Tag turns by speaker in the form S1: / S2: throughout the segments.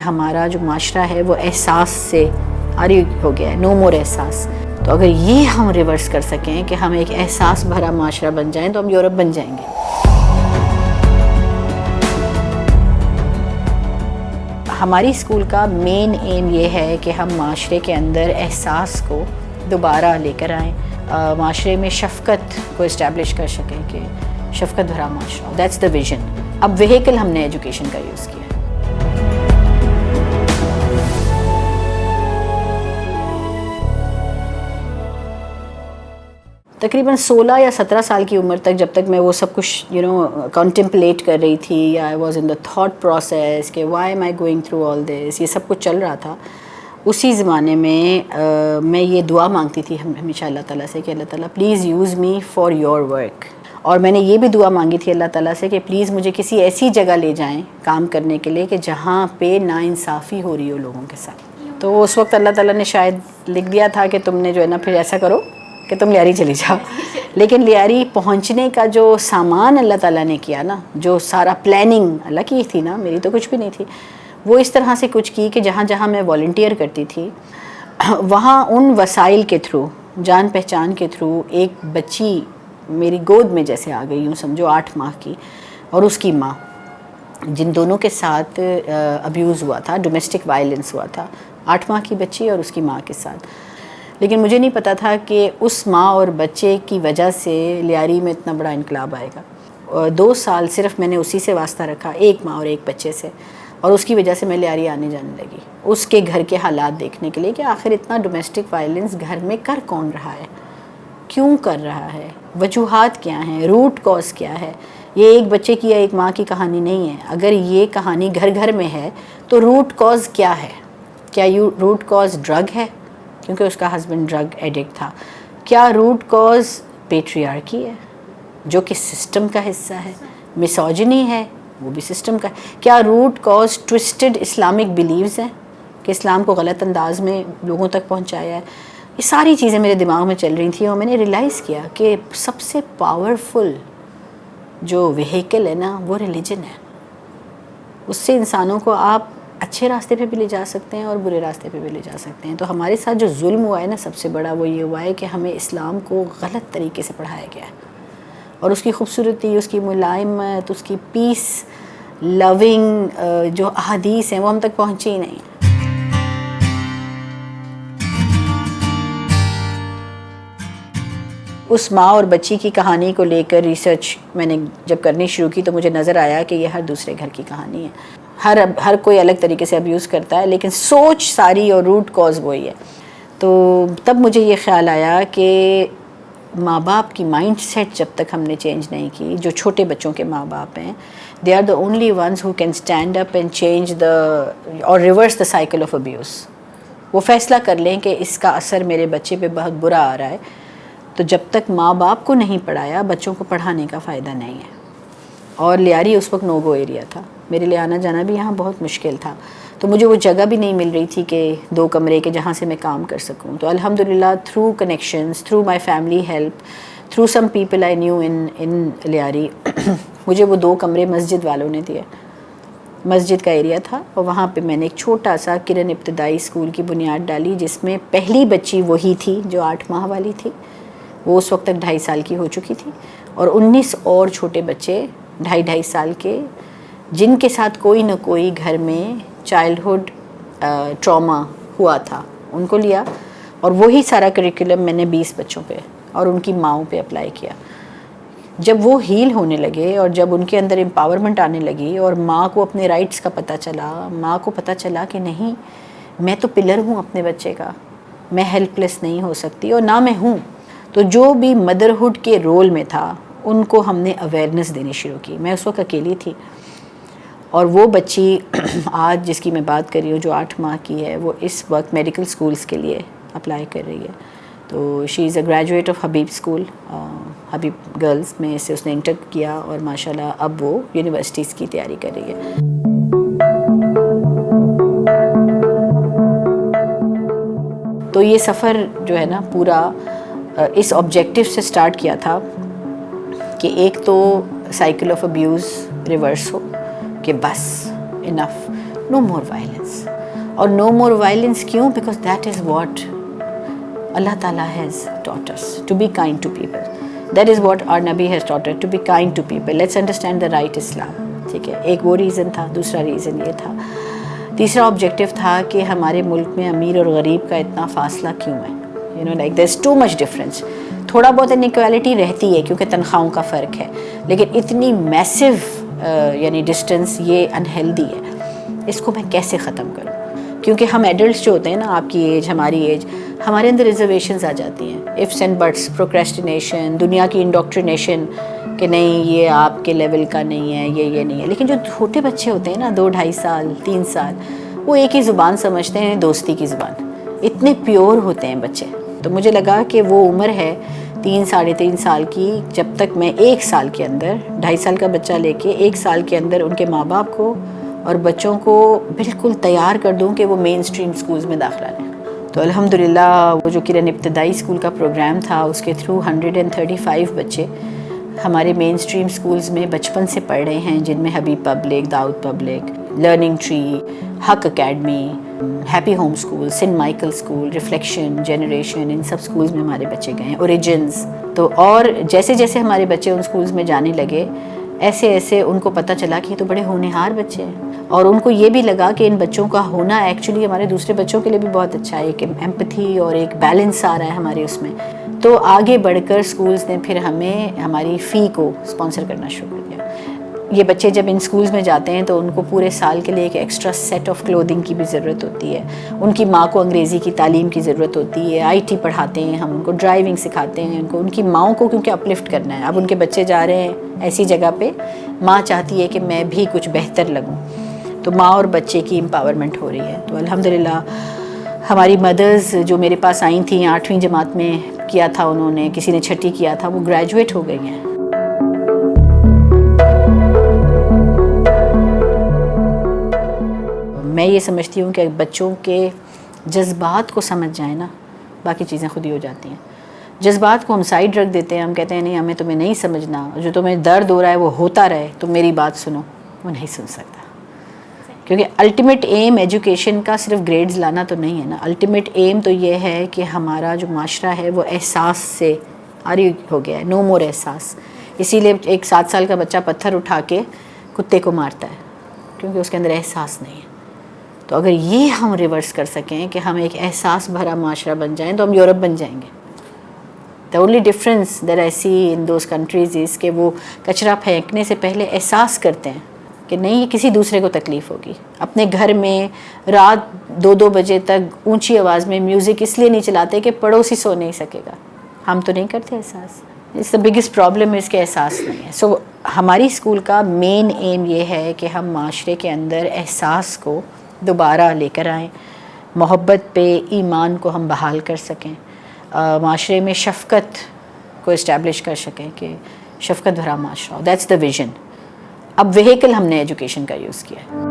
S1: ہمارا جو معاشرہ ہے وہ احساس سے عاری ہو گیا ہے، نو مور احساس. تو اگر یہ ہم ریورس کر سکیں کہ ہم ایک احساس بھرا معاشرہ بن جائیں تو ہم یورپ بن جائیں گے. ہماری اسکول کا مین ایم یہ ہے کہ ہم معاشرے کے اندر احساس کو دوبارہ لے کر آئیں، معاشرے میں شفقت کو اسٹیبلش کر سکیں کہ شفقت بھرا معاشرہ. That's the vision. اب وہیکل ہم نے ایجوکیشن کا یوز کیا ہے. تقریباً 16 یا 17 سال کی عمر تک، جب تک میں وہ سب کچھ کانٹمپلیٹ کر رہی تھی، یا I was in the thought process کہ why am I going through all this, یہ سب کچھ چل رہا تھا. اسی زمانے میں یہ دعا مانگتی تھی ہمیشہ اللہ تعالیٰ سے کہ اللہ تعالیٰ please use me for your work. اور میں نے یہ بھی دعا مانگی تھی اللہ تعالیٰ سے کہ پلیز مجھے کسی ایسی جگہ لے جائیں کام کرنے کے لیے کہ جہاں پہ ناانصافی ہو رہی ہو لوگوں کے ساتھ. تو اس وقت اللہ تعالیٰ نے شاید لکھ دیا تھا کہ تم نے جو ہے نا پھر ایسا کرو کہ تم لیاری چلی جاؤ. لیکن لیاری پہنچنے کا جو سامان اللہ تعالیٰ نے کیا نا، جو سارا پلاننگ اللہ کی تھی نا، میری تو کچھ بھی نہیں تھی، وہ اس طرح سے کچھ کی کہ جہاں جہاں میں والنٹیئر کرتی تھی وہاں ان وسائل کے تھرو، جان پہچان کے تھرو، ایک بچی میری گود میں جیسے آ گئی، یوں سمجھو 8 ماہ کی، اور اس کی ماں، جن دونوں کے ساتھ ابیوز ہوا تھا، ڈومیسٹک وائلنس ہوا تھا، 8 ماہ کی بچی اور اس کی ماں کے ساتھ. لیکن مجھے نہیں پتا تھا کہ اس ماں اور بچے کی وجہ سے لیاری میں اتنا بڑا انقلاب آئے گا. 2 سال صرف میں نے اسی سے واسطہ رکھا، ایک ماں اور ایک بچے سے، اور اس کی وجہ سے میں لیاری آنے جانے لگی اس کے گھر کے حالات دیکھنے کے لیے کہ آخر اتنا ڈومیسٹک وائلنس گھر میں کر کون رہا ہے، کیوں کر رہا ہے، وجوہات کیا ہیں، روٹ کاز کیا ہے. یہ ایک بچے کی یا ایک ماں کی کہانی نہیں ہے. اگر یہ کہانی گھر گھر میں ہے تو روٹ کاز کیا ہے؟ کیا روٹ کاز ڈرگ ہے کیونکہ اس کا ہسبینڈ ڈرگ ایڈکٹ تھا؟ کیا روٹ کاز پیٹریارکی ہے جو کہ سسٹم کا حصہ ہے؟ میسوجنی ہے، وہ بھی سسٹم کا ہے. کیا روٹ کاز ٹوسٹڈ اسلامک بیلیوز ہیں کہ اسلام کو غلط انداز میں لوگوں تک پہنچایا ہے؟ یہ ساری چیزیں میرے دماغ میں چل رہی تھیں، اور میں نے ریلائز کیا کہ سب سے پاورفل جو وہیکل ہے نا وہ ریلیجن ہے. اس سے انسانوں کو آپ اچھے راستے پہ بھی لے جا سکتے ہیں اور برے راستے پہ بھی لے جا سکتے ہیں. تو ہمارے ساتھ جو ظلم ہوا ہے نا سب سے بڑا، وہ یہ ہوا ہے کہ ہمیں اسلام کو غلط طریقے سے پڑھایا گیا ہے، اور اس کی خوبصورتی، اس کی ملائمت، اس کی پیس لونگ جو احادیث ہیں وہ ہم تک پہنچی ہی نہیں. اس ماں اور بچی کی کہانی کو لے کر ریسرچ میں نے جب کرنی شروع کی تو مجھے نظر آیا کہ یہ ہر دوسرے گھر کی کہانی ہے. ہر کوئی الگ طریقے سے ابیوز کرتا ہے، لیکن سوچ ساری اور روٹ کاز وہی ہے. تو تب مجھے یہ خیال آیا کہ ماں باپ کی مائنڈ سیٹ جب تک ہم نے چینج نہیں کی، جو چھوٹے بچوں کے ماں باپ ہیں، they are the only ones who can stand up and change اور reverse the cycle of abuse. وہ فیصلہ کر لیں کہ اس کا اثر میرے بچے پہ بہت برا آ رہا ہے. تو جب تک ماں باپ کو نہیں پڑھایا، بچوں کو پڑھانے کا فائدہ نہیں ہے. اور لیاری اس وقت نو گو ایریا تھا، میرے لیے آنا جانا بھی یہاں بہت مشکل تھا. تو مجھے وہ جگہ بھی نہیں مل رہی تھی کہ 2 کمرے کے جہاں سے میں کام کر سکوں. تو الحمدللہ through connections, through my family help, through some people I knew ان لیاری مجھے وہ 2 کمرے مسجد والوں نے دیے. مسجد کا ایریا تھا، اور وہاں پہ میں نے ایک چھوٹا سا کرن ابتدائی اسکول کی بنیاد ڈالی، جس میں پہلی بچی وہی تھی جو 8 ماہ والی تھی. وہ اس وقت تک 2.5 سال کی ہو چکی تھی، اور 19 اور چھوٹے بچے 2.5 سال کے، جن کے ساتھ کوئی نہ کوئی گھر میں چائلڈہڈ ٹراما ہوا تھا، ان کو لیا. اور وہی سارا کریکولم میں نے 20 بچوں پہ اور ان کی ماؤں پہ اپلائی کیا. جب وہ ہیل ہونے لگے اور جب ان کے اندر امپاورمنٹ آنے لگی، اور ماں کو اپنے رائٹس کا پتہ چلا، ماں کو پتہ چلا کہ نہیں، میں تو پلر ہوں اپنے بچے کا، میں ہیلپ لیس نہیں ہو سکتی، اور نہ میں ہوں. تو جو بھی مدرہڈ کے رول میں تھا ان کو ہم نے اویئرنیس دینی شروع کی. میں اس وقت اکیلی تھی، اور وہ بچی آج جس کی میں بات کر رہی ہوں جو 8 ماہ کی ہے، وہ اس وقت میڈیکل سکولز کے لیے اپلائی کر رہی ہے. تو she is a graduate of Habib school, Habib girls میں سے اس نے انٹر کیا، اور ماشاءاللہ اب وہ یونیورسٹیز کی تیاری کر رہی ہے. تو یہ سفر جو ہے نا پورا اس آبجیکٹیو سے سٹارٹ کیا تھا کہ ایک تو سائیکل آف ابیوز ریورس ہو، کہ بس انف. no more violence. اور no more violence کیوں؟ because that is what Allah Ta'ala has taught us, to be kind to people. That is what our Nabi has taught us, to be kind to people. Let's understand the right Islam. ٹھیک ہے، ایک وہ reason تھا. دوسرا reason یہ تھا، تیسرا objective تھا کہ ہمارے ملک میں امیر اور غریب کا اتنا فاصلہ کیوں ہے. You know like there is too much difference. تھوڑا بہت انیکویلٹی رہتی ہے کیونکہ تنخواہوں کا فرق ہے، لیکن اتنی میسو یعنی ڈسٹینس یہ انہیلدی ہے. اس کو میں کیسے ختم کروں؟ کیونکہ ہم ایڈلٹس جو ہوتے ہیں نا، آپ کی ایج، ہماری ایج، ہمارے اندر ریزرویشنز آ جاتی ہیں، ifs and buts، پروکریسٹینیشن، دنیا کی انڈوکٹرینیشن کہ نہیں یہ آپ کے لیول کا نہیں ہے، یہ نہیں ہے. لیکن جو چھوٹے بچے ہوتے ہیں نا، 2-2.5 سال 3 سال، وہ ایک ہی زبان سمجھتے ہیں، دوستی کی زبان. اتنے پیور ہوتے ہیں بچے. تو مجھے لگا کہ وہ عمر ہے 3-3.5 سال کی، جب تک میں 1 سال کے اندر 2.5 سال کا بچہ لے کے 1 سال کے اندر ان کے ماں باپ کو اور بچوں کو بالکل تیار کر دوں کہ وہ مین اسٹریم سکولز میں داخلہ لیں. تو الحمدللہ وہ جو کرن ابتدائی اسکول کا پروگرام تھا، اس کے تھرو 135 بچے ہمارے مین اسٹریم سکولز میں بچپن سے پڑھ رہے ہیں، جن میں Habib public, Dawood public, learning tree, Haq academy, happy home school, saint Michael school, reflection, generation, ان سب سکولز میں ہمارے بچے گئے ہیں، اوریجنز. تو اور جیسے جیسے ہمارے بچے ان سکولز میں جانے لگے، ایسے ایسے ان کو پتہ چلا کہ یہ تو بڑے ہونہار بچے ہیں. اور ان کو یہ بھی لگا کہ ان بچوں کا ہونا ایکچولی ہمارے دوسرے بچوں کے لیے بھی بہت اچھا ہے، ایک ایمپتھی اور ایک بیلنس آ رہا ہے ہمارے اس میں. تو آگے بڑھ کر سکولز نے پھر ہمیں ہماری فی کو اسپانسر کرنا شروع کر دیا. یہ بچے جب ان سکولز میں جاتے ہیں تو ان کو پورے سال کے لیے ایک ایکسٹرا سیٹ آف کلودنگ کی بھی ضرورت ہوتی ہے. ان کی ماں کو انگریزی کی تعلیم کی ضرورت ہوتی ہے. IT پڑھاتے ہیں ہم، ان کو ڈرائیونگ سکھاتے ہیں، ان کی ماؤں کو کیونکہ اپلفٹ کرنا ہے. اب ان کے بچے جا رہے ہیں ایسی جگہ پہ، ماں چاہتی ہے کہ میں بھی کچھ بہتر لگوں. تو ماں اور بچے کی امپاورمنٹ ہو رہی ہے. تو الحمدللہ ہماری مدرز جو میرے پاس آئی تھیں، 8ویں جماعت میں کیا تھا انہوں نے، کسی نے 6ٹھی کیا تھا، وہ گریجویٹ ہو گئی ہیں. میں یہ سمجھتی ہوں کہ بچوں کے جذبات کو سمجھ جائیں نا، باقی چیزیں خود ہی ہو جاتی ہیں. جذبات کو ہم سائڈ رکھ دیتے ہیں، ہم کہتے ہیں نہیں ہمیں تمہیں نہیں سمجھنا، جو تمہیں درد ہو رہا ہے وہ ہوتا رہے، تم میری بات سنو. وہ نہیں سن سکتا، کیونکہ الٹیمیٹ ایم ایجوکیشن کا صرف گریڈز لانا تو نہیں ہے نا. الٹیمیٹ ایم تو یہ ہے کہ ہمارا جو معاشرہ ہے وہ احساس سے عاری ہو گیا ہے، نو مور احساس. اسی لیے ایک 7 سال کا بچہ پتھر اٹھا کے کتے کو مارتا ہے، کیونکہ اس کے اندر احساس نہیں ہے. تو اگر یہ ہم ریورس کر سکیں کہ ہم ایک احساس بھرا معاشرہ بن جائیں تو ہم یورپ بن جائیں گے. The only difference that I see in those countries is کہ وہ کچرا پھینکنے سے پہلے احساس کرتے ہیں کہ نہیں یہ کسی دوسرے کو تکلیف ہوگی. اپنے گھر میں رات 2-2 بجے تک اونچی آواز میں میوزک اس لیے نہیں چلاتے کہ پڑوسی سو نہیں سکے گا. ہم تو نہیں کرتے احساس. It's the biggest problem is کہ احساس نہیں ہے. سو ہماری اسکول کا مین ایم یہ ہے کہ ہم معاشرے کے اندر احساس کو دوبارہ لے کر آئیں، محبت پہ ایمان کو ہم بحال کر سکیں، معاشرے میں شفقت کو اسٹیبلش کر سکیں کہ شفقت بھرا معاشرہ ہو. That's the vision. اب وہیکل ہم نے ایجوکیشن کا یوز کیا ہے.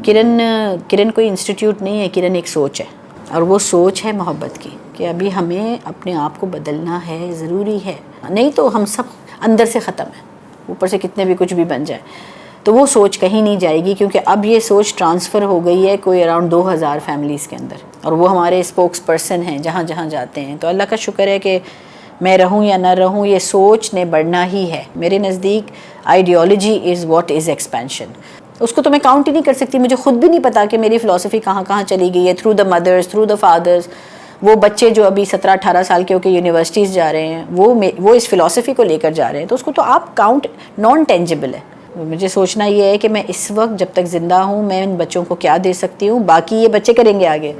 S1: کرن کوئی انسٹیٹیوٹ نہیں ہے، کرن ایک سوچ ہے، اور وہ سوچ ہے محبت کی کہ ابھی ہمیں اپنے آپ کو بدلنا ہے، ضروری ہے. نہیں تو ہم سب اندر سے ختم ہیں، اوپر سے کتنے بھی کچھ بھی بن جائے. تو وہ سوچ کہیں نہیں جائے گی، کیونکہ اب یہ سوچ ٹرانسفر ہو گئی ہے کوئی اراؤنڈ 2000 فیملیز کے اندر، اور وہ ہمارے اسپوکس پرسن ہیں جہاں جہاں جاتے ہیں. تو اللہ کا شکر ہے کہ میں رہوں یا نہ رہوں، یہ سوچ نے بڑھنا ہی ہے. میرے نزدیک ideology is what is expansion. اس کو تو میں کاؤنٹ ہی نہیں کر سکتی. مجھے خود بھی نہیں پتا کہ میری فلسفی کہاں کہاں چلی گئی ہے، تھرو دا مدرس، تھرو دا فادرس. وہ بچے جو ابھی 17-18 سال کے ہو کے یونیورسٹیز جا رہے ہیں، وہ اس فلسفی کو لے کر جا رہے ہیں. تو اس کو تو آپ کاؤنٹ نان ٹینجیبل ہے. مجھے سوچنا یہ ہے کہ میں اس وقت جب تک زندہ ہوں میں ان بچوں کو کیا دے سکتی ہوں، باقی یہ بچے کریں گے آگے.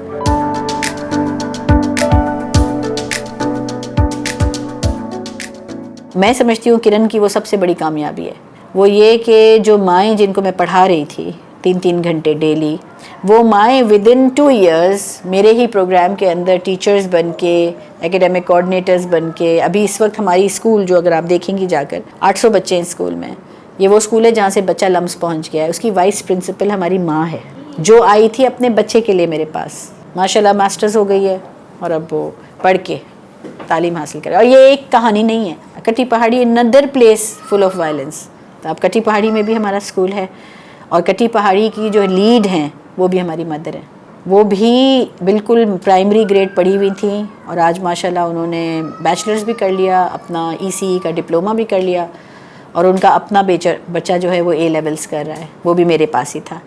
S1: میں سمجھتی ہوں کرن کی وہ سب سے بڑی کامیابی ہے، وہ یہ کہ جو مائیں جن کو میں پڑھا رہی تھی 3 گھنٹے ڈیلی، وہ مائیں ودن 2 ایئرز میرے ہی پروگرام کے اندر ٹیچرز بن کے، ایکیڈیمک کوآرڈینیٹرز بن کے. ابھی اس وقت ہماری اسکول جو اگر آپ دیکھیں گی جا کر 800 بچے ہیں اسکول میں. یہ وہ اسکول ہے جہاں سے بچہ لمس پہنچ گیا ہے. اس کی وائس پرنسپل ہماری ماں ہے، جو آئی تھی اپنے بچے کے لیے میرے پاس. ماشاءاللہ ماسٹرز ہو گئی ہے، اور اب وہ پڑھ کے تعلیم حاصل کرے. اور یہ ایک کہانی نہیں ہے، کٹی پہاڑی another place full of violence. تو اب کٹی پہاڑی میں بھی ہمارا اسکول ہے، اور کٹی پہاڑی کی جو لیڈ ہیں وہ بھی ہماری مدر ہیں. وہ بھی بالکل پرائمری گریڈ پڑھی ہوئی تھیں، اور آج ماشاءاللہ انہوں نے بیچلرز بھی کر لیا، اپنا ECE کا ڈپلومہ بھی کر لیا، اور ان کا اپنا بچہ جو ہے وہ A levels کر رہا ہے، وہ بھی میرے پاس ہی تھا.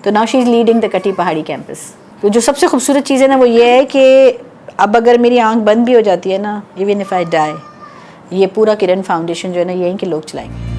S1: تو now she is leading the کٹی پہاڑی کیمپس. تو جو سب سے خوبصورت چیز ہے نا وہ یہ ہے کہ اب اگر میری آنکھ بند بھی ہو جاتی ہے نا، ایون اف آئی ڈائی، یہ پورا کرن فاؤنڈیشن جو ہے نا یہیں کے لوگ چلائیں گے.